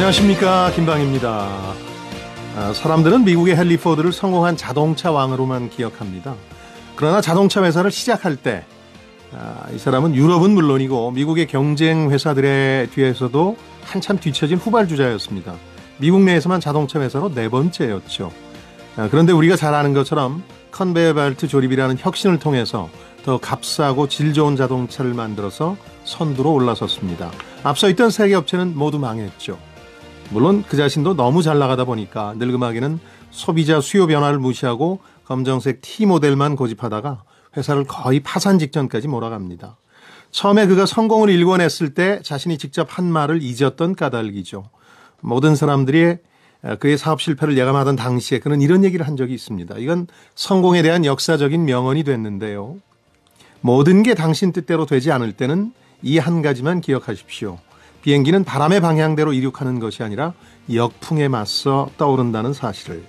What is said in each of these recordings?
안녕하십니까, 김방입니다. 사람들은 미국의 헨리 포드를 성공한 자동차 왕으로만 기억합니다. 그러나 자동차 회사를 시작할 때 이 사람은 유럽은 물론이고 미국의 경쟁 회사들의 뒤에서도 한참 뒤처진 후발주자였습니다. 미국 내에서만 자동차 회사로 네 번째였죠. 그런데 우리가 잘 아는 것처럼 컨베이어 벨트 조립이라는 혁신을 통해서 더 값싸고 질 좋은 자동차를 만들어서 선두로 올라섰습니다. 앞서 있던 세계 업체는 모두 망했죠. 물론 그 자신도 너무 잘 나가다 보니까 늙음하게는 소비자 수요 변화를 무시하고 검정색 T 모델만 고집하다가 회사를 거의 파산 직전까지 몰아갑니다. 처음에 그가 성공을 일궈냈을 때 자신이 직접 한 말을 잊었던 까닭이죠. 모든 사람들이 그의 사업 실패를 예감하던 당시에 그는 이런 얘기를 한 적이 있습니다. 이건 성공에 대한 역사적인 명언이 됐는데요. 모든 게 당신 뜻대로 되지 않을 때는 이 한 가지만 기억하십시오. 비행기는 바람의 방향대로 이륙하는 것이 아니라 역풍에 맞서 떠오른다는 사실을.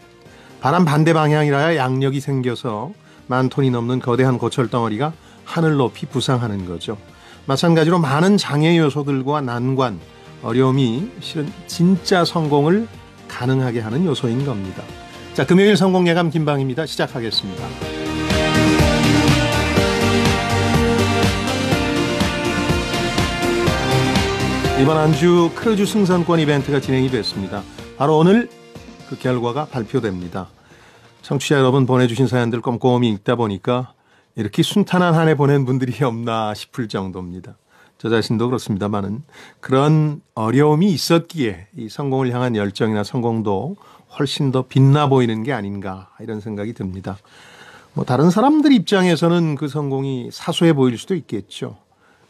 바람 반대 방향이라야 양력이 생겨서 10,000톤이 넘는 거대한 고철덩어리가 하늘 높이 부상하는 거죠. 마찬가지로 많은 장애 요소들과 난관, 어려움이 실은 진짜 성공을 가능하게 하는 요소인 겁니다. 자, 금요일 성공 예감 김방입니다. 시작하겠습니다. 이번 한 주 크루즈 승선권 이벤트가 진행이 됐습니다. 바로 오늘 그 결과가 발표됩니다. 청취자 여러분 보내주신 사연들 꼼꼼히 읽다 보니까 이렇게 순탄한 한 해 보낸 분들이 없나 싶을 정도입니다. 저 자신도 그렇습니다만은 그런 어려움이 있었기에 이 성공을 향한 열정이나 성공도 훨씬 더 빛나 보이는 게 아닌가 이런 생각이 듭니다. 뭐 다른 사람들 입장에서는 그 성공이 사소해 보일 수도 있겠죠.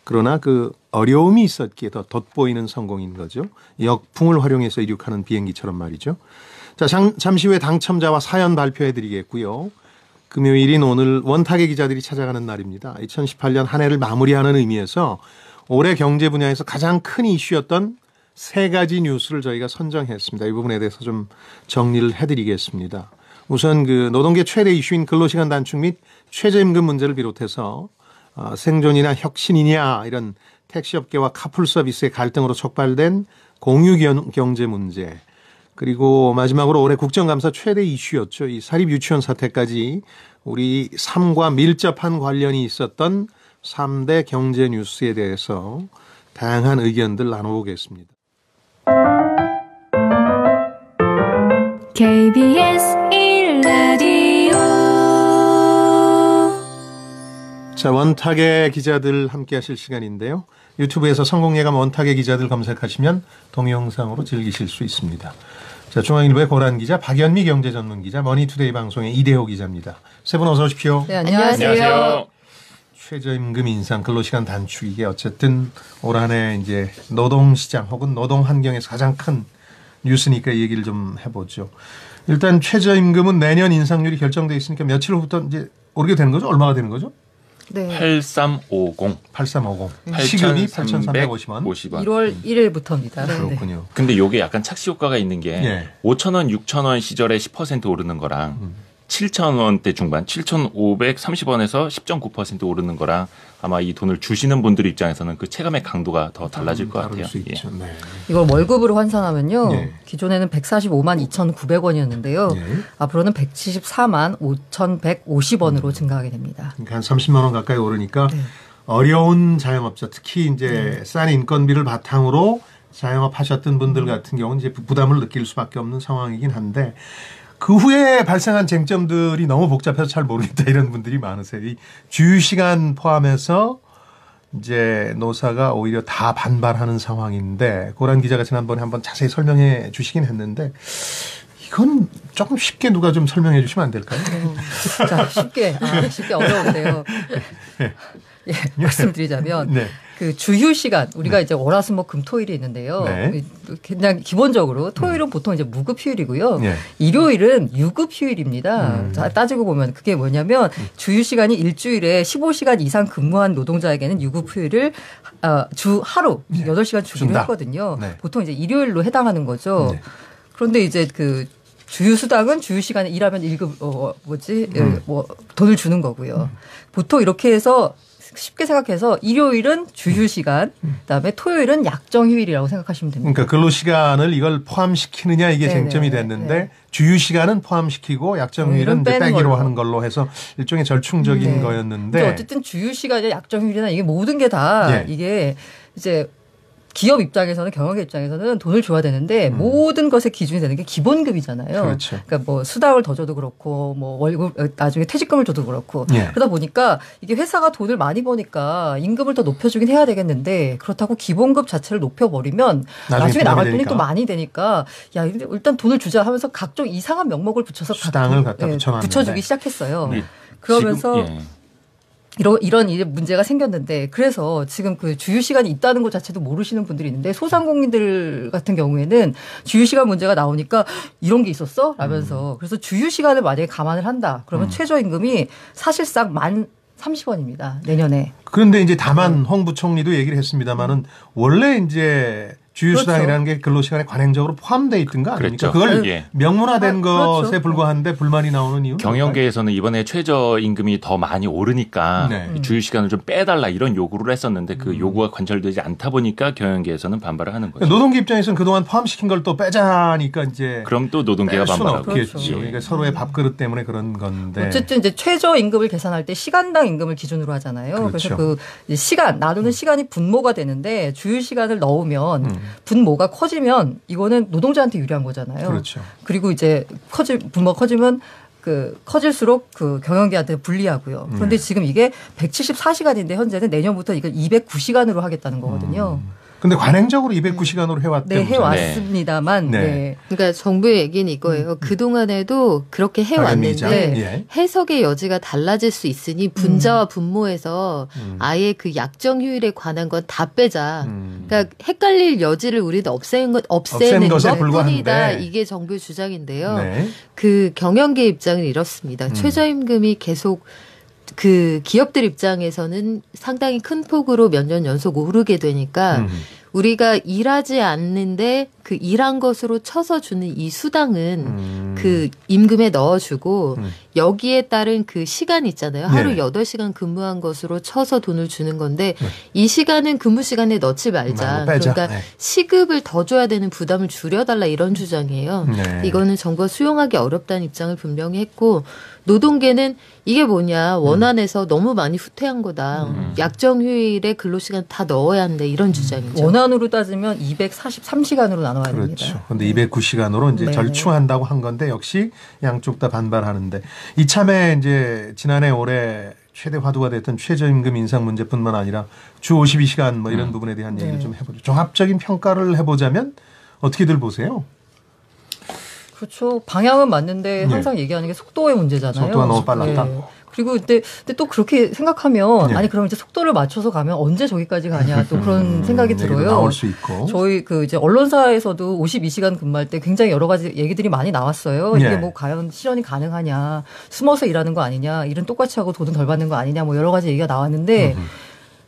그러나 그 어려움이 있었기에 더 돋보이는 성공인 거죠. 역풍을 활용해서 이륙하는 비행기처럼 말이죠. 자, 잠시 후에 당첨자와 사연 발표해드리겠고요. 금요일인 오늘 원탁의 기자들이 찾아가는 날입니다. 2018년 한 해를 마무리하는 의미에서 올해 경제 분야에서 가장 큰 이슈였던 세 가지 뉴스를 저희가 선정했습니다. 이 부분에 대해서 좀 정리를 해드리겠습니다. 우선 그 노동계 최대 이슈인 근로시간 단축 및 최저임금 문제를 비롯해서 생존이나 혁신이냐 이런 택시업계와 카풀 서비스의 갈등으로 촉발된 공유경제 문제, 그리고 마지막으로 올해 국정감사 최대 이슈였죠. 이 사립유치원 사태까지 우리 삶과 밀접한 관련이 있었던 3대 경제 뉴스에 대해서 다양한 의견들 나눠보겠습니다. KBS 1라디오. 자, 원탁의 기자들 함께 하실 시간인데요. 유튜브에서 성공예감 원탁의 기자들 검색하시면 동영상으로 즐기실 수 있습니다. 자, 중앙일보의 고란 기자, 박연미 경제전문기자, 머니투데이 방송의 이대호 기자입니다. 세 분 어서 오십시오. 네, 안녕하세요. 최저임금 인상, 근로시간 단축, 이게 어쨌든 올 한 해 이제 노동시장 혹은 노동 환경에서 가장 큰 뉴스니까 이 얘기를 좀 해보죠. 일단 최저임금은 내년 인상률이 결정되어 있으니까 며칠 후부터 이제 오르게 되는 거죠? 얼마가 되는 거죠? 네. 8350. 8350. 시급이 8,350원. 1월 1일부터입니다. 그렇군요. 네. 근데 이게 약간 착시 효과가 있는 게 5,000원, 6,000원 시절에 10% 오르는 거랑 7,000원대 중반, 7,530원에서 10.9% 오르는 거랑 아마 이 돈을 주시는 분들 입장에서는 그 체감의 강도가 더 달라질 것 같아요. 수 있죠. 네. 이걸 월급으로 환산하면요. 기존에는 145만 2,900원이었는데요. 앞으로는 174만 5,150원으로 증가하게 됩니다. 그러니까 한 30만 원 가까이 오르니까 어려운 자영업자, 특히 이제 싼 인건비를 바탕으로 자영업 하셨던 분들 같은 경우는 이제 부담을 느낄 수밖에 없는 상황이긴 한데, 그 후에 발생한 쟁점들이 너무 복잡해서 잘 모르겠다 이런 분들이 많으세요. 이 주휴시간 포함해서 이제 노사가 오히려 다 반발하는 상황인데, 고란 기자가 지난번에 한번 자세히 설명해 주시긴 했는데 이건 조금 쉽게 누가 좀 설명해 주시면 안 될까요? 자, 쉽게 어려운데요. 예, 말씀드리자면 그 주휴 시간 우리가 이제 월화수목금토일이 있는데요. 그냥 기본적으로 토요일은 보통 이제 무급 휴일이고요. 일요일은 유급 휴일입니다. 자, 따지고 보면 그게 뭐냐면 주휴 시간이 일주일에 15시간 이상 근무한 노동자에게는 유급 휴일을 주 하루 8시간 주기로 했거든요. 보통 이제 일요일로 해당하는 거죠. 그런데 이제 그 주휴수당은 주휴시간에 일하면 1급, 돈을 주는 거고요. 보통 이렇게 해서 쉽게 생각해서 일요일은 주휴 시간, 그다음에 토요일은 약정 휴일이라고 생각하시면 됩니다. 그러니까 근로 시간을 이걸 포함시키느냐 이게 네네. 쟁점이 됐는데 주휴 시간은 포함시키고 약정 휴일은 빼기로 걸로. 하는 걸로 해서 일종의 절충적인 거였는데 어쨌든 주휴 시간이나 약정 휴일이나 이게 모든 게 다 이게 이제 기업 입장에서는 경영계 입장에서는 돈을 줘야 되는데 모든 것의 기준이 되는 게 기본급이잖아요. 그렇죠. 그러니까 뭐 수당을 더 줘도 그렇고 뭐 월급 나중에 퇴직금을 줘도 그렇고 그러다 보니까 이게 회사가 돈을 많이 버니까 임금을 더 높여주긴 해야 되겠는데 그렇다고 기본급 자체를 높여버리면 나중에 나갈 돈이 또 많이 되니까 야 일단 돈을 주자 하면서 각종 이상한 명목을 붙여서 수당을 갖다 붙여주기 시작했어요. 그러면서 이런 문제가 생겼는데 그래서 지금 그 주휴 시간이 있다는 것 자체도 모르시는 분들이 있는데 소상공인들 같은 경우에는 주휴 시간 문제가 나오니까 이런 게 있었어? 라면서 그래서 주휴 시간을 만약에 감안을 한다. 그러면 최저임금이 사실상 1030원입니다. 내년에. 그런데 이제 다만 홍 부총리도 얘기를 했습니다마는 원래 이제 주휴수당이라는 게 근로시간에 관행적으로 포함되어 있던 거 아닙니까? 그걸 명문화된 것에 불과한데 불만이 나오는 이유는 경영계에서는 이번에 최저임금이 더 많이 오르니까 주휴시간을 좀 빼달라 이런 요구를 했었는데 그 요구가 관철되지 않다 보니까 경영계에서는 반발을 하는 거죠. 노동계 입장에서는 그동안 포함시킨 걸 또 빼자니까 이제 그럼 또 노동계가 반발하고. 그렇죠. 그러니까 서로의 밥그릇 때문에 그런 건데. 어쨌든 이제 최저임금을 계산할 때 시간당 임금을 기준으로 하잖아요. 그렇죠. 그래서 그 시간 나누는 시간이 분모가 되는데 주휴시간을 넣으면 분모가 커지면 이거는 노동자한테 유리한 거잖아요. 그렇죠. 그리고 이제 분모가 커지면 커질수록 그 경영계한테 불리하고요. 그런데 지금 이게 174시간인데 현재는 내년부터 이걸 209시간으로 하겠다는 거거든요. 근데 관행적으로 209시간으로 해왔대요. 네, 해왔습니다만. 네. 그러니까 정부의 얘기는 이거예요. 그동안에도 그렇게 해왔는데 해석의 여지가 달라질 수 있으니 분자와 분모에서 아예 그 약정 휴일에 관한 건 다 빼자. 그러니까 헷갈릴 여지를 우리도 없애는 것뿐이다. 이게 정부의 주장인데요. 그 경영계 입장은 이렇습니다. 최저임금이 계속 그 기업들 입장에서는 상당히 큰 폭으로 몇 년 연속 오르게 되니까 우리가 일하지 않는데 그 일한 것으로 쳐서 주는 이 수당은 그 임금에 넣어주고 여기에 따른 그 시간 있잖아요. 하루 8시간 근무한 것으로 쳐서 돈을 주는 건데 이 시간은 근무 시간에 넣지 말자. 그러니까 시급을 더 줘야 되는 부담을 줄여달라 이런 주장이에요. 이거는 정부가 수용하기 어렵다는 입장을 분명히 했고 노동계는 이게 뭐냐 원안에서 너무 많이 후퇴한 거다. 약정 휴일에 근로시간 다 넣어야 한다 이런 주장이죠. 원안으로 따지면 243시간으로 나눠야 됩니다. 그렇죠. 그런데 209시간으로 이제 절충한다고 한 건데 역시 양쪽 다 반발하는데 이참에 이제 지난해 올해 최대 화두가 됐던 최저임금 인상 문제뿐만 아니라 주 52시간 뭐 이런 부분에 대한 얘기를 좀 해보죠. 종합적인 평가를 해보자면 어떻게들 보세요? 그렇죠. 방향은 맞는데 항상 얘기하는 게 속도의 문제잖아요. 속도가 너무 빨랐다. 그리고 근데 또 그렇게 생각하면 아니 그럼 이제 속도를 맞춰서 가면 언제 저기까지 가냐 또 그런 생각이 들어요. 나올 수 있고. 저희 그 이제 언론사에서도 52시간 근무할 때 굉장히 여러 가지 얘기들이 많이 나왔어요. 이게 뭐 과연 실현이 가능하냐, 숨어서 일하는 거 아니냐, 일은 똑같이 하고 돈은 덜 받는 거 아니냐, 뭐 여러 가지 얘기가 나왔는데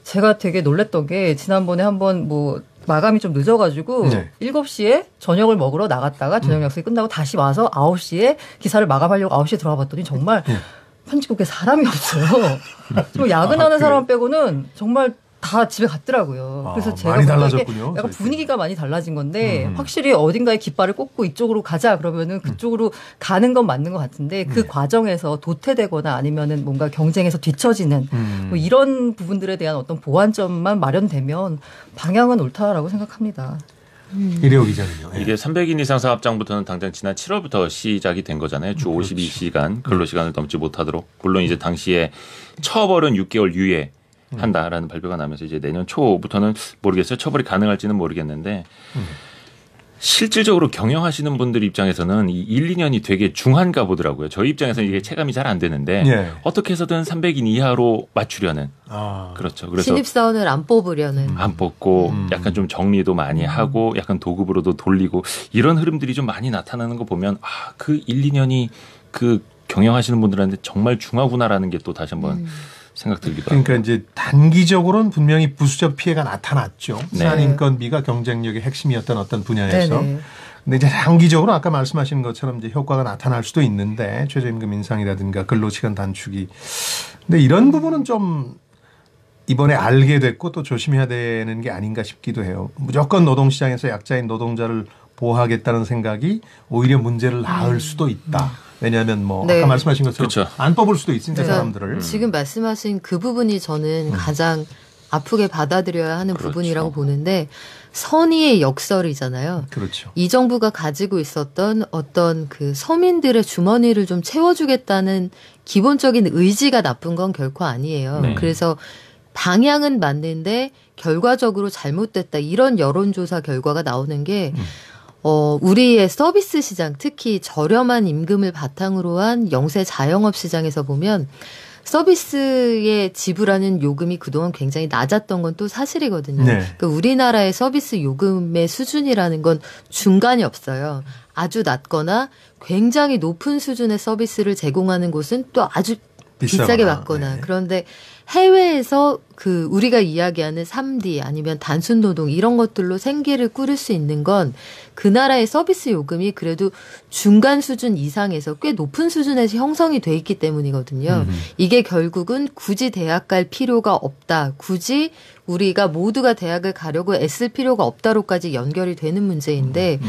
제가 되게 놀랬던 게 지난번에 한번 뭐 마감이 좀 늦어가지고 7시에 저녁을 먹으러 나갔다가 저녁 약속이 끝나고 다시 와서 9시에 기사를 마감하려고 9시에 들어가 봤더니 정말 편집국에 사람이 없어요. 정말 야근하는 사람 빼고는 정말 다 집에 갔더라고요. 그래서 제가 많이 달라졌군요. 약간 분위기가 많이 달라진 건데 확실히 어딘가에 깃발을 꽂고 이쪽으로 가자 그러면은 그쪽으로 가는 건 맞는 것 같은데 그 과정에서 도태되거나 아니면은 뭔가 경쟁에서 뒤처지는 뭐 이런 부분들에 대한 어떤 보완점만 마련되면 방향은 옳다라고 생각합니다. 이래오 기자는요. 이게 300인 이상 사업장부터는 당장 지난 7월부터 시작이 된 거잖아요. 주 52시간 근로시간을 넘지 못하도록. 물론 이제 당시에 처벌은 6개월 유예 한다라는 발표가 나면서 이제 내년 초부터는 모르겠어요. 처벌이 가능할지는 모르겠는데 실질적으로 경영하시는 분들 입장에서는 이 1, 2년이 되게 중한가 보더라고요. 저희 입장에서는 이게 체감이 잘 안 되는데 어떻게 해서든 300인 이하로 맞추려는. 그렇죠. 그래서 신입사원을 안 뽑으려는. 안 뽑고 약간 좀 정리도 많이 하고 약간 도급으로도 돌리고 이런 흐름들이 좀 많이 나타나는 거 보면 그 1, 2년이 그 경영하시는 분들한테 정말 중하구나라는 게 또 다시 한번 생각 들기도 하고. 그러니까 이제 단기적으로는 분명히 부수적 피해가 나타났죠. 산인건비가 경쟁력의 핵심이었던 어떤 분야에서. 근데 이제 장기적으로 아까 말씀하신 것처럼 이제 효과가 나타날 수도 있는데 최저임금 인상이라든가 근로시간 단축이. 근데 이런 부분은 좀 이번에 알게 됐고 또 조심해야 되는 게 아닌가 싶기도 해요. 무조건 노동시장에서 약자인 노동자를 보호하겠다는 생각이 오히려 문제를 낳을 수도 있다. 왜냐하면 뭐 네. 아까 말씀하신 것처럼 그렇죠. 안 뽑을 수도 있으니까 사람들을. 지금 말씀하신 그 부분이 저는 가장 아프게 받아들여야 하는 그렇죠. 부분이라고 보는데 선의의 역설이잖아요. 그렇죠. 이 정부가 가지고 있었던 어떤 그 서민들의 주머니를 좀 채워주겠다는 기본적인 의지가 나쁜 건 결코 아니에요. 네. 그래서 방향은 맞는데 결과적으로 잘못됐다 이런 여론조사 결과가 나오는 게 우리의 서비스 시장 특히 저렴한 임금을 바탕으로 한 영세 자영업 시장에서 보면 서비스에 지불하는 요금이 그동안 굉장히 낮았던 건 또 사실이거든요. 네. 그러니까 우리나라의 서비스 요금의 수준이라는 건 중간이 없어요. 아주 낮거나 굉장히 높은 수준의 서비스를 제공하는 곳은 또 아주 비싸게 받거나. 네. 그런데 해외에서 그 우리가 이야기하는 3D 아니면 단순 노동 이런 것들로 생계를 꾸릴 수 있는 건 그 나라의 서비스 요금이 그래도 중간 수준 이상에서 꽤 높은 수준에서 형성이 돼 있기 때문이거든요. 이게 결국은 굳이 대학 갈 필요가 없다. 굳이 우리가 모두가 대학을 가려고 애쓸 필요가 없다로까지 연결이 되는 문제인데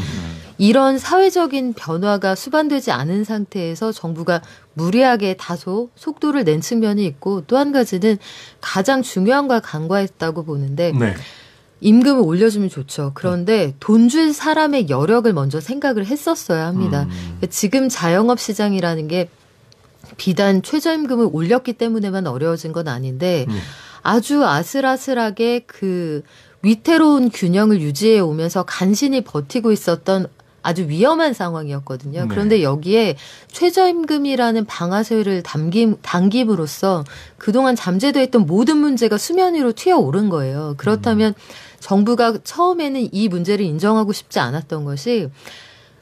이런 사회적인 변화가 수반되지 않은 상태에서 정부가 무리하게 다소 속도를 낸 측면이 있고 또 한 가지는 가장 중요한 걸 간과했다고 보는데 네. 임금을 올려주면 좋죠. 그런데 돈 줄 사람의 여력을 먼저 생각을 했었어야 합니다. 지금 자영업 시장이라는 게 비단 최저임금을 올렸기 때문에만 어려워진 건 아닌데 아주 아슬아슬하게 그 위태로운 균형을 유지해 오면서 간신히 버티고 있었던 아주 위험한 상황이었거든요. 네. 그런데 여기에 최저임금이라는 방아쇠를 당김으로써 그동안 잠재되어 있던 모든 문제가 수면 위로 튀어오른 거예요. 그렇다면 정부가 처음에는 이 문제를 인정하고 싶지 않았던 것이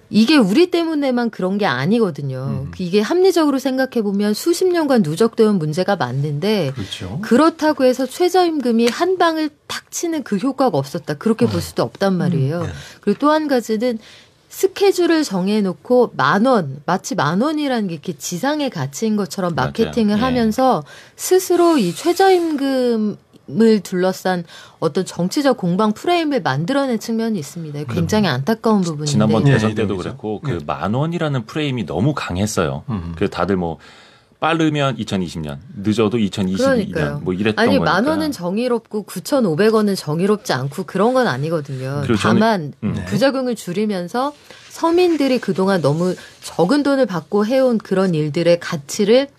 이게 우리 때문에만 그런 게 아니거든요. 이게 합리적으로 생각해 보면 수십 년간 누적되어 문제가 맞는데 그렇죠. 그렇다고 해서 최저임금이 한 방을 탁 치는 그 효과가 없었다. 그렇게 볼 수도 없단 말이에요. 그리고 또 한 가지는 스케줄을 정해놓고 10,000원, 마치 10,000원이라는 게 이렇게 지상의 가치인 것처럼 마케팅을 맞아요. 하면서 스스로 이 최저임금을 둘러싼 어떤 정치적 공방 프레임을 만들어낸 측면이 있습니다. 굉장히 안타까운 부분인데. 지난번 네, 대선 네, 때도 네, 그랬고 네. 그 10,000원이라는 프레임이 너무 강했어요. 그래서 다들 뭐 빠르면 2020년, 늦어도 2022년 그러니까요. 뭐 이랬던 아니 거니까. 10,000원은 정의롭고 9,500원은 정의롭지 않고 그런 건 아니거든요. 다만 부작용을 줄이면서 서민들이 그동안 너무 적은 돈을 받고 해온 그런 일들의 가치를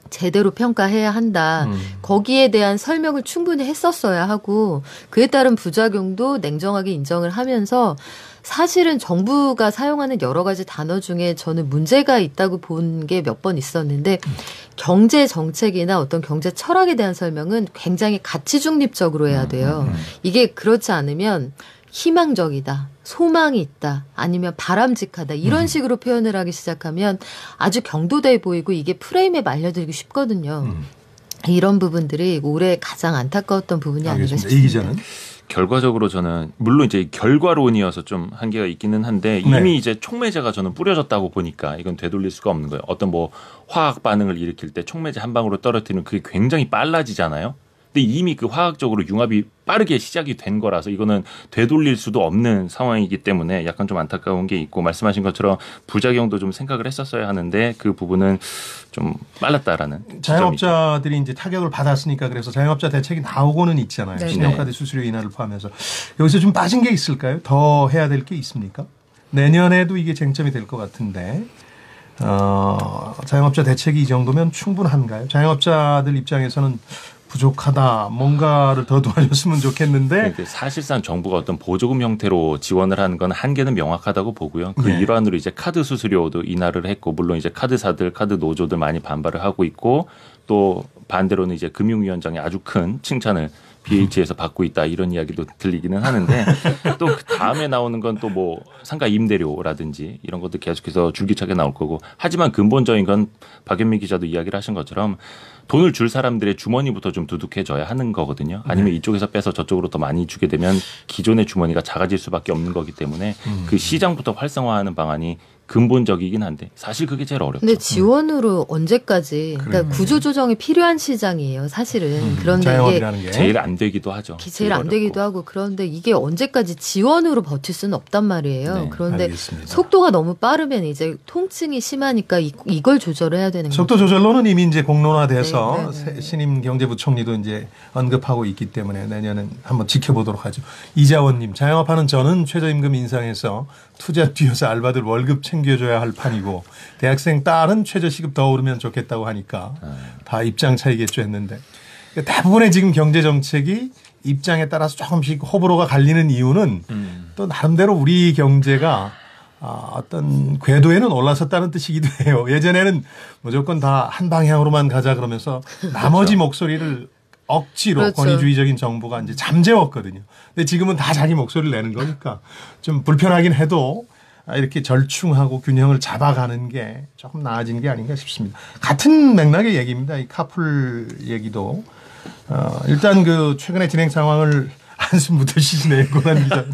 제대로 평가해야 한다. 거기에 대한 설명을 충분히 했었어야 하고 그에 따른 부작용도 냉정하게 인정을 하면서 사실은 정부가 사용하는 여러 가지 단어 중에 저는 문제가 있다고 본 게 몇 번 있었는데 경제 정책이나 어떤 경제 철학에 대한 설명은 굉장히 가치 중립적으로 해야 돼요. 이게 그렇지 않으면 희망적이다, 소망이 있다, 아니면 바람직하다 이런 식으로 표현을 하기 시작하면 아주 경도돼 보이고 이게 프레임에 말려들기 쉽거든요. 이런 부분들이 올해 가장 안타까웠던 부분이 아닌가 싶습니다. 이 기자는? 결과적으로 저는 물론 이제 결과론이어서 좀 한계가 있기는 한데 이미 네. 이제 촉매제가 저는 뿌려졌다고 보니까 이건 되돌릴 수가 없는 거예요. 어떤 뭐 화학 반응을 일으킬 때 촉매제 한 방으로 떨어뜨리면 그게 굉장히 빨라지잖아요. 근데 이미 그 화학적으로 융합이 빠르게 시작이 된 거라서 이거는 되돌릴 수도 없는 상황이기 때문에 약간 좀 안타까운 게 있고 말씀하신 것처럼 부작용도 좀 생각을 했었어야 하는데 그 부분은 좀 빨랐다라는 자영업자들이 이제 타격을 받았으니까 그래서 자영업자 대책이 나오고는 있잖아요. 네. 신용카드 수수료 인하를 포함해서. 여기서 좀 빠진 게 있을까요? 더 해야 될 게 있습니까? 내년에도 이게 쟁점이 될 것 같은데 자영업자 대책이 이 정도면 충분한가요? 자영업자들 입장에서는 부족하다. 뭔가를 더 도와줬으면 좋겠는데. 사실상 정부가 어떤 보조금 형태로 지원을 하는 건 한계는 명확하다고 보고요. 그 네. 일환으로 이제 카드 수수료도 인하를 했고 물론 이제 카드사들, 카드 노조들 많이 반발을 하고 있고 또 반대로는 이제 금융위원장이 아주 큰 칭찬을 BH에서 받고 있다 이런 이야기도 들리기는 하는데 또 그 다음에 나오는 건 또 뭐 상가 임대료라든지 이런 것도 계속해서 줄기차게 나올 거고 하지만 근본적인 건 박연미 기자도 이야기를 하신 것처럼 돈을 줄 사람들의 주머니부터 좀 두둑해져야 하는 거거든요. 아니면 이쪽에서 빼서 저쪽으로 더 많이 주게 되면 기존의 주머니가 작아질 수밖에 없는 거기 때문에 그 시장부터 활성화하는 방안이 근본적이긴 한데 사실 그게 제일 어렵죠. 근데 지원으로 언제까지? 그러니까 구조조정이 필요한 시장이에요, 사실은. 그런데 이게 제일 안 되기도 하죠. 제일 안 되기도 하고 그런데 이게 언제까지 지원으로 버틸 수는 없단 말이에요. 네, 그런데 알겠습니다. 속도가 너무 빠르면 이제 통증이 심하니까 이걸 조절해야 되는 거죠. 속도 조절로는 이미 이제 공론화돼서 네. 신임 경제부총리도 이제 언급하고 있기 때문에 내년은 한번 지켜보도록 하죠. 이자원님, 자영업하는 저는 최저임금 인상해서 투자 뛰어서 알바들 월급 챙겨줘야 할 판이고 대학생 딸은 최저시급 더 오르면 좋겠다고 하니까 다 입장 차이겠죠 했는데 대부분의 지금 경제정책이 입장에 따라서 조금씩 호불호가 갈리는 이유는 또 나름대로 우리 경제가 어떤 궤도에는 올라섰다는 뜻이기도 해요. 예전에는 무조건 다 한 방향으로만 가자 그러면서 나머지 목소리를 억지로 그렇죠. 권위주의적인 정부가 이제 잠재웠거든요. 근데 지금은 다 자기 목소리를 내는 거니까 좀 불편하긴 해도 이렇게 절충하고 균형을 잡아가는 게 조금 나아진 게 아닌가 싶습니다. 같은 맥락의 얘기입니다. 이 카풀 얘기도 일단 그 최근에 진행 상황을 한숨 묻으시네요, 고단 기자.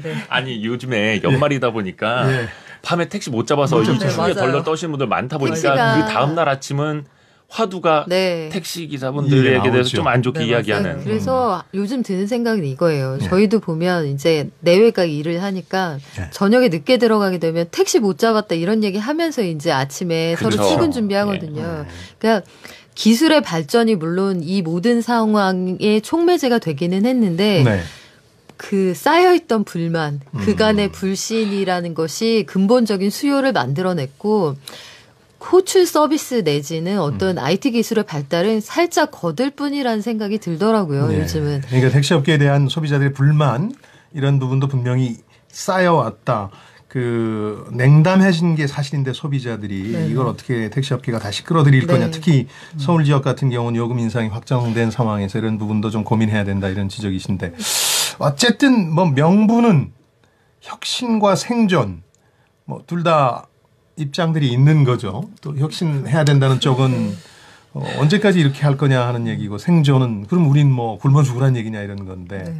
네. 아니 요즘에 연말이다 보니까 밤에 택시 못 잡아서 이 추위에 덜덜 떠시는 분들 많다 보니까 그 다음 날 아침은 화두가 택시 기사분들에게 대해서 좀 안 좋게 이야기하는. 그래서 요즘 드는 생각은 이거예요. 저희도 보면 이제 내외가 일을 하니까 저녁에 늦게 들어가게 되면 택시 못 잡았다 이런 얘기 하면서 이제 아침에 그렇죠. 서로 출근 준비하거든요. 그러니까 기술의 발전이 물론 이 모든 상황의 촉매제가 되기는 했는데 그 쌓여있던 불만, 그간의 불신이라는 것이 근본적인 수요를 만들어냈고 호출 서비스 내지는 어떤 IT 기술의 발달은 살짝 거들 뿐이라는 생각이 들더라고요. 요즘은. 그러니까 택시업계에 대한 소비자들의 불만 이런 부분도 분명히 쌓여왔다. 그 냉담해진 게 사실인데 소비자들이 이걸 어떻게 택시업계가 다시 끌어들일 거냐. 특히 서울 지역 같은 경우는 요금 인상이 확정된 상황에서 이런 부분도 좀 고민해야 된다 이런 지적이신데 어쨌든 뭐 명분은 혁신과 생존 뭐 둘 다 입장들이 있는 거죠. 또 혁신해야 된다는 쪽은 언제까지 이렇게 할 거냐 하는 얘기고 생존은 그럼 우린 뭐 굶어 죽으란 얘기냐 이런 건데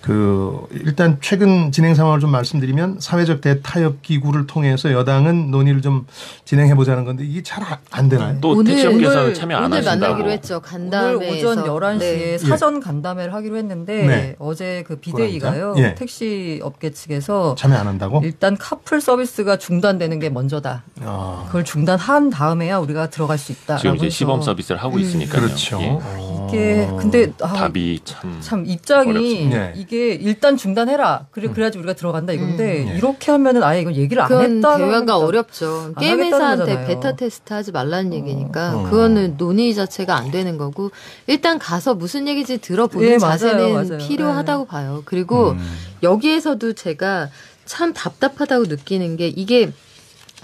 그 일단 최근 진행 상황을 좀 말씀드리면 사회적 대타협 기구를 통해서 여당은 논의를 좀 진행해 보자는 건데 이게 잘 안 되나요? 또 택시업계에서는 참여 안 오늘 하신다고. 만나기로 했죠. 간담회에서. 오늘 오전 11시에 사전 간담회를 하기로 했는데 어제 그 비대위가요. 택시업계 측에서 참여 안 한다고? 일단 카풀 서비스가 중단되는 게 먼저다. 그걸 중단한 다음에야 우리가 들어갈 수 있다. 지금 이제 시범 서비스를 하고 있으니까요. 그렇죠. 이게 근데 답이 참 입장이 어렵습니다. 이게 일단 중단해라. 그래야지 우리가 들어간다 이건데 이렇게 하면은 아예 이건 얘기를 안 했다는 대화가 어렵죠. 게임 회사한테 베타 테스트 하지 말라는 얘기니까 그거는 논의 자체가 안 되는 거고 일단 가서 무슨 얘기인지 들어보는 자세는 맞아요. 필요하다고 봐요. 그리고 여기에서도 제가 참 답답하다고 느끼는 게 이게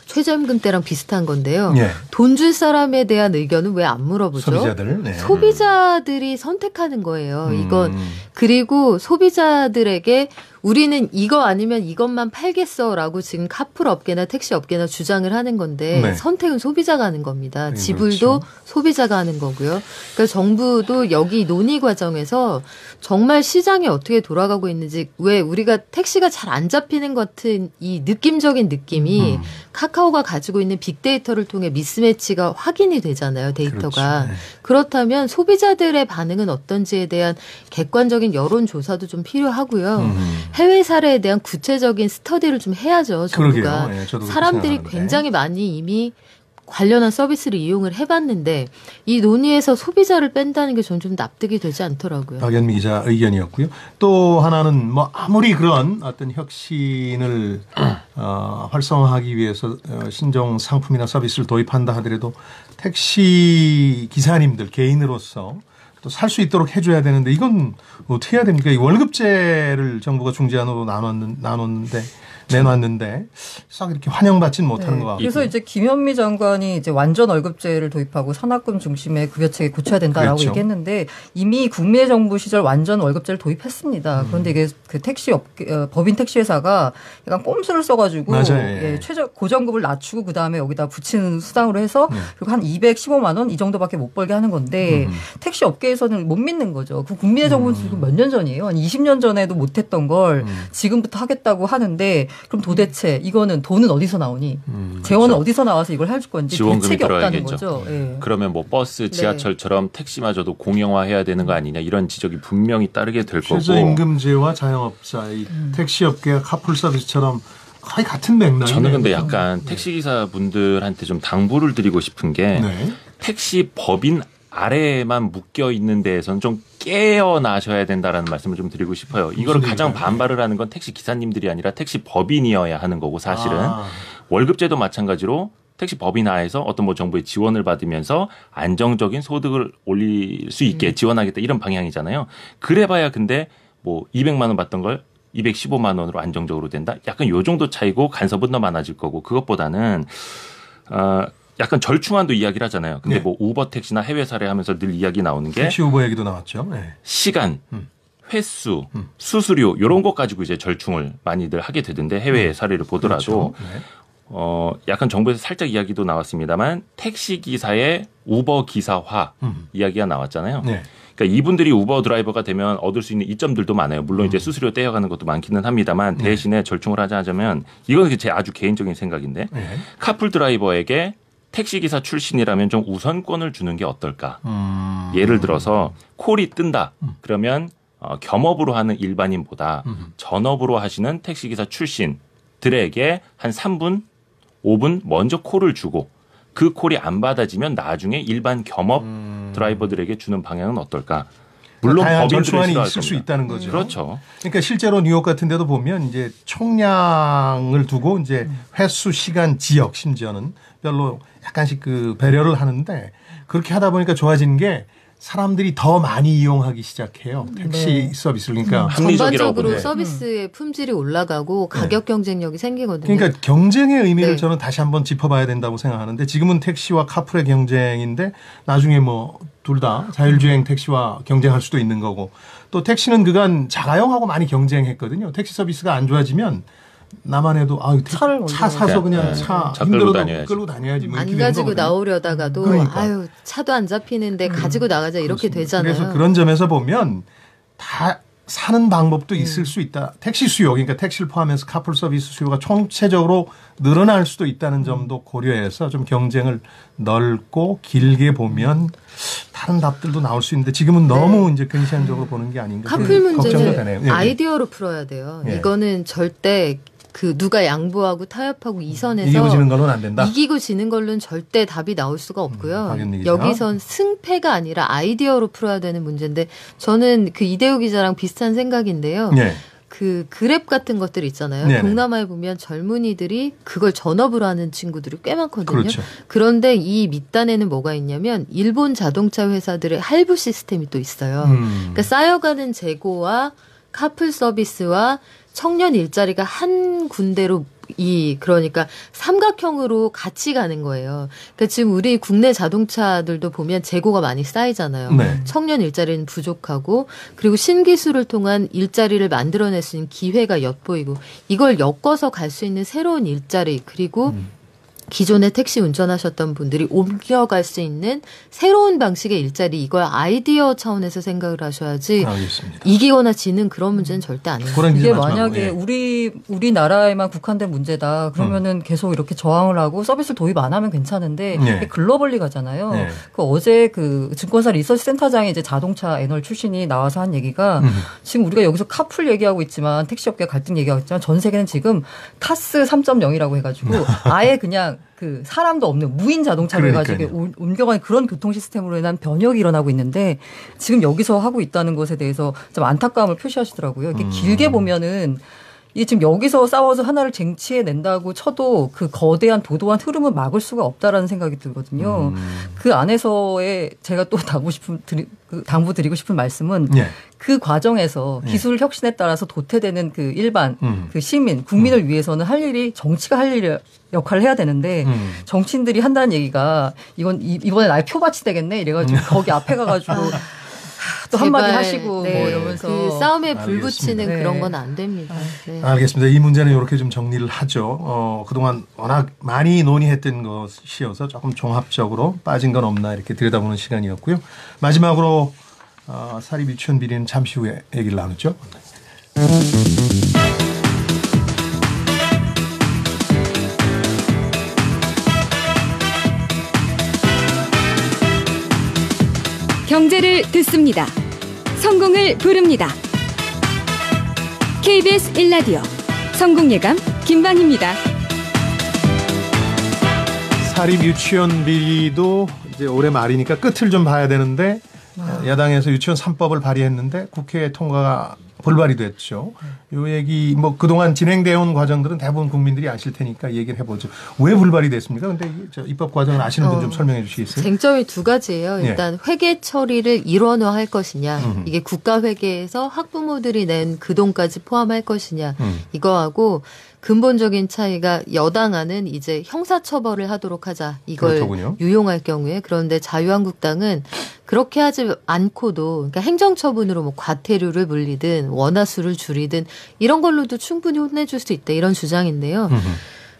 최저임금 때랑 비슷한 건데요. 돈 줄 사람에 대한 의견은 왜 안 물어보죠? 소비자들. 소비자들이 선택하는 거예요. 이건 그리고 소비자들에게 우리는 이거 아니면 이것만 팔겠어라고 지금 카풀 업계나 택시 업계나 주장을 하는 건데 선택은 소비자가 하는 겁니다. 지불도 소비자가 하는 거고요. 그러니까 정부도 여기 논의 과정에서 정말 시장이 어떻게 돌아가고 있는지 왜 우리가 택시가 잘 안 잡히는 것 같은 이 느낌적인 느낌이 카카오가 가지고 있는 빅데이터를 통해 미스매치가 확인이 되잖아요. 데이터가. 그렇다면 소비자들의 반응은 어떤지에 대한 객관적인 여론조사도 좀 필요하고요. 해외 사례에 대한 구체적인 스터디를 좀 해야죠. 정부가. 사람들이 굉장히 많이 이미 관련한 서비스를 이용을 해봤는데 이 논의에서 소비자를 뺀다는 게 저는 좀 납득이 되지 않더라고요. 박연미 기자 의견이었고요. 또 하나는 뭐 아무리 그런 어떤 혁신을 활성화하기 위해서 신종 상품이나 서비스를 도입한다 하더라도 택시 기사님들 개인으로서 또 살 수 있도록 해줘야 되는데 이건 어떻게 해야 됩니까? 이 월급제를 정부가 중재안으로 나눴는데 내놨는데 싹 이렇게 환영받지는 못하는 것 같고. 그래서 이제 김현미 장관이 이제 완전 월급제를 도입하고 산학금 중심의 급여체계 고쳐야 된다라고 그렇죠. 얘기했는데 이미 국민의 정부 시절 완전 월급제를 도입했습니다. 그런데 이게 그 택시 법인 택시 회사가 약간 꼼수를 써가지고 최저 고정급을 낮추고 그 다음에 여기다 붙이는 수당으로 해서 그리고 한 215만 원 이 정도밖에 못 벌게 하는 건데 택시 업계에서는 못 믿는 거죠. 그 국민의 정부는 지금 몇 년 전이에요. 한 20년 전에도 못했던 걸 지금부터 하겠다고 하는데 그럼 도대체 이거는 돈은 어디서 나오니? 재원은 그렇죠. 어디서 나와서 이걸 해줄 건지 지원금이 대책이 없다는 들어야겠죠. 거죠. 네. 그러면 뭐 버스, 지하철처럼 택시마저도 공영화해야 되는 거 아니냐 이런 지적이 분명히 따르게 될 거고. 최저임금제와 자영업자, 이 택시업계가 카풀 서비스처럼 거의 같은 맥락이네요. 저는 근데 약간 택시기사분들한테 좀 당부를 드리고 싶은 게 택시 법인 아래에만 묶여 있는 데에서는 좀 깨어나셔야 된다라는 말씀을 좀 드리고 싶어요. 이거를 가장 반발을 하는 건 택시 기사님들이 아니라 택시 법인이어야 하는 거고 사실은 월급제도 마찬가지로 택시 법인 하에서 어떤 뭐 정부의 지원을 받으면서 안정적인 소득을 올릴 수 있게 지원하겠다 이런 방향이잖아요. 그래봐야 근데 뭐 200만 원 받던 걸 215만 원으로 안정적으로 된다. 약간 요 정도 차이고 간섭은 더 많아질 거고 그것보다는 약간 절충안도 이야기를 하잖아요. 근데 뭐 우버 택시나 해외 사례 하면서 늘 이야기 나오는 게 택시 우버 얘기도 나왔죠. 시간, 횟수, 수수료 이런 것 가지고 이제 절충을 많이들 하게 되던데 해외 사례를 보더라도 그렇죠. 약간 정부에서 살짝 이야기도 나왔습니다만 택시 기사의 우버 기사화 이야기가 나왔잖아요. 그러니까 이분들이 우버 드라이버가 되면 얻을 수 있는 이점들도 많아요. 물론 이제 수수료 떼어가는 것도 많기는 합니다만 대신에 절충을 하자면 이건 제 아주 개인적인 생각인데 카풀 드라이버에게 택시기사 출신이라면 좀 우선권을 주는 게 어떨까. 예를 들어서 콜이 뜬다. 그러면 겸업으로 하는 일반인보다 전업으로 하시는 택시기사 출신들에게 한 3분, 5분 먼저 콜을 주고 그 콜이 안 받아지면 나중에 일반 겸업 드라이버들에게 주는 방향은 어떨까. 물론 다양한 법인들은 절충안이 싫어할 있을 겁니다. 수 있다는 거죠. 그렇죠. 그러니까 실제로 뉴욕 같은 데도 보면 이제 총량을 두고 이제 횟수, 시간, 지역 심지어는 별로 약간씩 그 배려를 하는데 그렇게 하다 보니까 좋아지는 게 사람들이 더 많이 이용하기 시작해요. 택시 서비스를. 그러니까 전반적으로 서비스의 품질이 올라가고 가격 경쟁력이 생기거든요. 그러니까 경쟁의 의미를 저는 다시 한번 짚어봐야 된다고 생각하는데 지금은 택시와 카풀의 경쟁인데 나중에 뭐 둘 다 자율주행 택시와 경쟁할 수도 있는 거고 또 택시는 그간 자가용하고 많이 경쟁했거든요. 택시 서비스가 안 좋아지면 나만 해도 차 사서 그냥 차 힘들어도 끌고 다녀야지. 뭐 안 가지고 나오려다가도 아유 차도 안 잡히는데 가지고 나가자 이렇게 그렇습니다. 되잖아요. 그래서 그런 점에서 보면 다 사는 방법도 있을 수 있다. 택시 수요, 그러니까 택시를 포함해서 카풀 서비스 수요가 총체적으로 늘어날 수도 있다는 점도 고려해서 좀 경쟁을 넓고 길게 보면 다른 답들도 나올 수 있는데 지금은 너무 이제 근시안적으로 보는 게 아닌가. 카풀 문제는 아이디어로 풀어야 돼요. 이거는 절대 그 누가 양보하고 타협하고 이 선에서 이기고 지는 걸로는 안 된다. 이기고 지는 걸로는 절대 답이 나올 수가 없고요. 여기선 승패가 아니라 아이디어로 풀어야 되는 문제인데 저는 그 이대호 기자랑 비슷한 생각인데요. 그 그랩 같은 것들 있잖아요. 네네. 동남아에 보면 젊은이들이 그걸 전업으로 하는 친구들이 꽤 많거든요. 그렇죠. 그런데 이 밑단에는 뭐가 있냐면 일본 자동차 회사들의 할부 시스템이 또 있어요. 그러니까 쌓여가는 재고와 카풀 서비스와 청년 일자리가 한 군데로 그러니까 삼각형으로 같이 가는 거예요. 그러니까 지금 우리 국내 자동차들도 보면 재고가 많이 쌓이잖아요. 청년 일자리는 부족하고 그리고 신기술을 통한 일자리를 만들어낼 수 있는 기회가 엿보이고 이걸 엮어서 갈 수 있는 새로운 일자리 그리고 기존에 택시 운전하셨던 분들이 옮겨갈 수 있는 새로운 방식의 일자리 이걸 아이디어 차원에서 생각을 하셔야지 알겠습니다. 이기거나 지는 그런 문제는 절대 아니에요. 이게 만약에 우리나라에만 국한된 문제다 그러면은 계속 이렇게 저항을 하고 서비스를 도입 안 하면 괜찮은데 글로벌리 가잖아요. 그 어제 그 증권사 리서치 센터장에 이제 자동차 애널 출신이 나와서 한 얘기가 지금 우리가 여기서 카풀 얘기하고 있지만 택시업계 갈등 얘기하고 있지만 전 세계는 지금 타스 3.0이라고 해가지고 아예 그냥 그 사람도 없는 무인 자동차를 해가지고 옮겨가는 그런 교통 시스템으로 인한 변혁이 일어나고 있는데 지금 여기서 하고 있다는 것에 대해서 좀 안타까움을 표시하시더라고요. 이게 길게 보면은 이게 지금 여기서 싸워서 하나를 쟁취해낸다고 쳐도 그 거대한 도도한 흐름은 막을 수가 없다라는 생각이 들거든요. 그 안에서의 제가 또 당부드리고 싶은 말씀은 예. 그 과정에서 기술 혁신에 따라서 도태되는 그 일반 그 시민, 국민을 위해서는 할 일이 정치가 할 일이 역할을 해야 되는데 정치인들이 한다는 얘기가 이번에 나의 표밭이 되겠네 이래가지고 거기 앞에 가가지고 또 한마디 하시고 네. 뭐 이러면서 그 싸움에 불 붙이는 네. 그런 건 안 됩니다. 네. 알겠습니다. 이 문제는 이렇게 좀 정리를 하죠. 그동안 워낙 많이 논의했던 것이어서 조금 종합적으로 빠진 건 없나 이렇게 들여다보는 시간이었고요. 마지막으로 사립 유치원 비리는 잠시 후에 얘기를 나누죠. 경제를 듣습니다. 성공을 부릅니다. KBS 1라디오 성공예감 김방희입니다. 사립 유치원 비리도 이제 올해 말이니까 끝을 좀 봐야 되는데 야당에서 유치원 3법을 발의했는데 국회 통과가 불발이 됐죠. 요 얘기 뭐 그동안 진행되어 온 과정들은 대부분 국민들이 아실 테니까 얘기를 해보죠. 왜 불발이 됐습니까? 근데 입법 과정을 아시는 분 좀 설명해 주시겠어요? 쟁점이 두 가지예요. 일단 회계 처리를 일원화할 것이냐. 이게 국가회계에서 학부모들이 낸 그 돈까지 포함할 것이냐. 이거하고 근본적인 차이가 여당안은 이제 형사처벌을 하도록 하자. 이걸 그렇더군요. 유용할 경우에. 그런데 자유한국당은 그렇게 하지 않고도 그러니까 행정처분으로 뭐 과태료를 물리든 원화수를 줄이든 이런 걸로도 충분히 혼내줄 수 있다. 이런 주장인데요.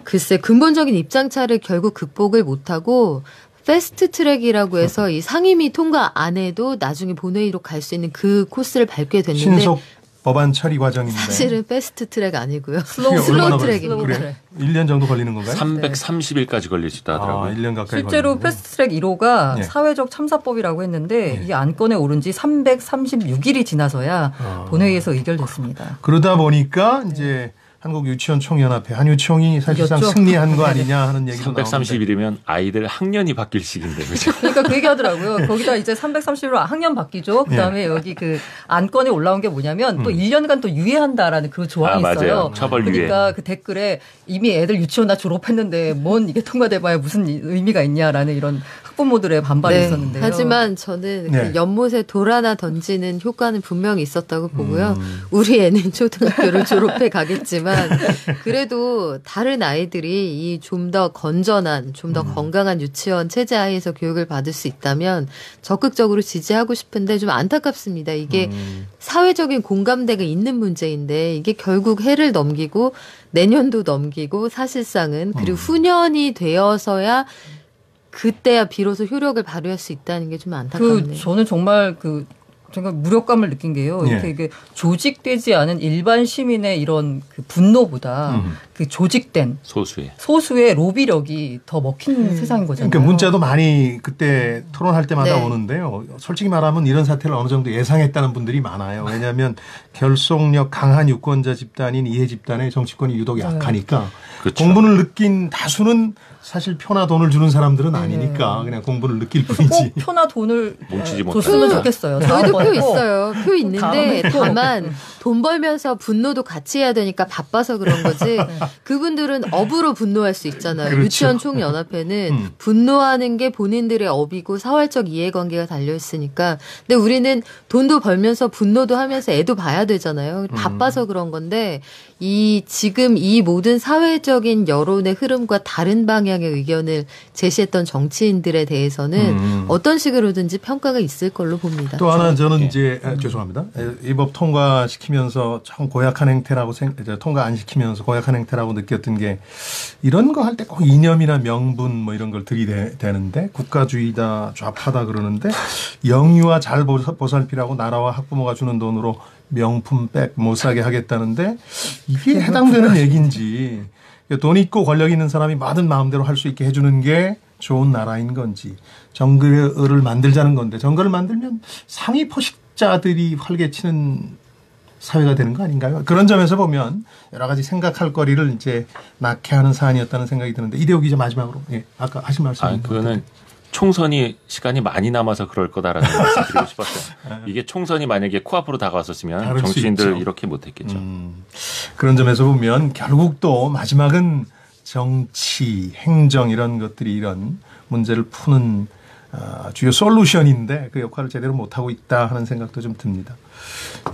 글쎄 근본적인 입장차를 결국 극복을 못하고 패스트트랙이라고 해서 이 상임위 통과 안 해도 나중에 본회의로 갈 수 있는 그 코스를 밟게 됐는데 신속 법안 처리 과정인데 사실은 패스트트랙 아니고요. 슬로우 트랙입니다. 그래? 1년 정도 걸리는 건가요? 330일까지 걸릴 수 있다 하더라고요. 1년 가까이 실제로 걸리는군요. 패스트트랙 1호가 사회적 참사법이라고 했는데 이게 안건에 오른 지 336일이 지나서야 본회의에서 의결됐습니다. 그러다 보니까 이제 한국유치원총연합회 한유총이 사실상 이겼죠? 승리한 거 아니냐 하는 얘기도 나오는데 330일이면 아이들 학년이 바뀔 시기인데 그렇죠? 그러니까 그 얘기 하더라고요. 거기다 이제 330일로 학년 바뀌죠. 그다음에 여기 그 안건에 올라온 게 뭐냐면 또 1년간 또 유예한다라는 그 조항이 있어요. 맞아요. 처벌 유예. 그러니까 그 댓글에 이미 애들 유치원 다 졸업했는데 뭔 이게 통과돼봐야 무슨 의미가 있냐라는 이런 학부모들의 반발이 있었는데요. 하지만 저는 그 연못에 돌 하나 던지는 효과는 분명히 있었다고 보고요. 우리 애는 초등학교를 졸업해 가겠지만 그래도 다른 아이들이 이 좀 더 건전한, 좀 더 건강한 유치원 체제 하에서 교육을 받을 수 있다면 적극적으로 지지하고 싶은데 좀 안타깝습니다. 이게 사회적인 공감대가 있는 문제인데 이게 결국 해를 넘기고 내년도 넘기고 사실상은 그리고 후년이 되어서야 그때야 비로소 효력을 발휘할 수 있다는 게 좀 안타깝네요. 저는 정말 제가 무력감을 느낀 게요. 이게 조직되지 않은 일반 시민의 이런 그 분노보다 그 조직된 소수의 로비력이 더 먹힌 세상인 거잖아요. 그러니까 문자도 많이 그때 토론할 때마다 오는데요. 솔직히 말하면 이런 사태를 어느 정도 예상했다는 분들이 많아요. 왜냐하면 결속력 강한 유권자 집단인 이해 집단의 정치권이 유독 약하니까 그렇죠. 공분을 느낀 다수는 사실 표나 돈을 주는 사람들은 아니니까 그냥 공분을 느낄 뿐이지. 꼭 표나 돈을 뭉치지 줬으면 좋겠어요. 저희도 표 있어요. 표 있는데 다만 돈 벌면서 분노도 같이 해야 되니까 바빠서 그런 거지. 그분들은 업으로 분노할 수 있잖아요. 그렇죠. 유치원 총연합회는 분노하는 게 본인들의 업이고 사활적 이해관계가 달려있으니까. 근데 우리는 돈도 벌면서 분노도 하면서 애도 봐야 되잖아요. 바빠서 그런 건데 지금 이 모든 사회적인 여론의 흐름과 다른 방향의 의견을 제시했던 정치인들에 대해서는 어떤 식으로든지 평가가 있을 걸로 봅니다. 또 하나 저는 이제 죄송합니다. 이 법 통과시키면서 참 고약한 행태라고 통과 안 시키면서 고약한 행태라고 느꼈던 게 이런 거 할 때 꼭 이념이나 명분 뭐 이런 걸 들이대는데 국가주의다 좌파다 그러는데 영유아 잘 보살피라고 나라와 학부모가 주는 돈으로 명품 백 못 사게 하겠다는데 이게 해당되는 얘기인지 돈 있고 권력 있는 사람이 뭐든 마음대로 할 수 있게 해주는 게 좋은 나라인 건지 정글을 만들자는 건데 정글을 만들면 상위 포식자들이 활개치는 사회가 되는 거 아닌가요? 그런 점에서 보면 여러 가지 생각할 거리를 이제 낳게 하는 사안이었다는 생각이 드는데 이대호 기자 마지막으로 아까 하신 말씀. 그거는 총선이 시간이 많이 남아서 그럴 거다라는 말씀 드리고 싶었어요. 이게 총선이 만약에 코앞으로 다가왔었으면 정치인들 이렇게 못했겠죠. 그런 점에서 보면 결국 또 마지막은 정치, 행정 이런 것들이 이런 문제를 푸는 주요 솔루션인데 그 역할을 제대로 못하고 있다 하는 생각도 좀 듭니다.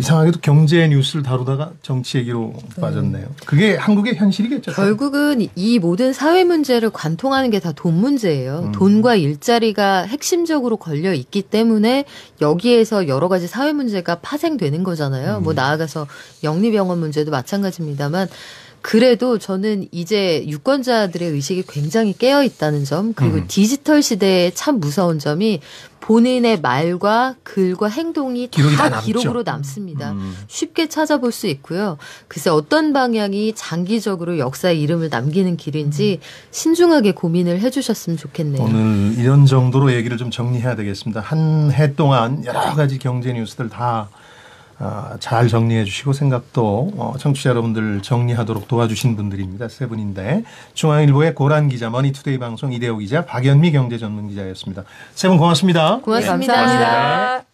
이상하게도 경제 뉴스를 다루다가 정치 얘기로 빠졌네요. 그게 한국의 현실이겠죠. 결국은 이 모든 사회 문제를 관통하는 게 다 돈 문제예요. 돈과 일자리가 핵심적으로 걸려 있기 때문에 여기에서 여러 가지 사회 문제가 파생되는 거잖아요. 뭐 나아가서 영리병원 문제도 마찬가지입니다만 그래도 저는 이제 유권자들의 의식이 굉장히 깨어 있다는 점, 그리고 디지털 시대에 참 무서운 점이 본인의 말과 글과 행동이 다 기록으로 남습니다. 쉽게 찾아볼 수 있고요. 글쎄 어떤 방향이 장기적으로 역사의 이름을 남기는 길인지 신중하게 고민을 해주셨으면 좋겠네요. 오늘 이런 정도로 얘기를 좀 정리해야 되겠습니다. 한 해 동안 여러 가지 경제 뉴스들 다 잘 정리해 주시고 생각도 청취자 여러분들 정리하도록 도와주신 분들입니다. 세 분인데 중앙일보의 고란 기자, 머니투데이 방송 이대호 기자, 박연미 경제전문기자였습니다. 세 분 고맙습니다. 고맙습니다. 네, 감사합니다.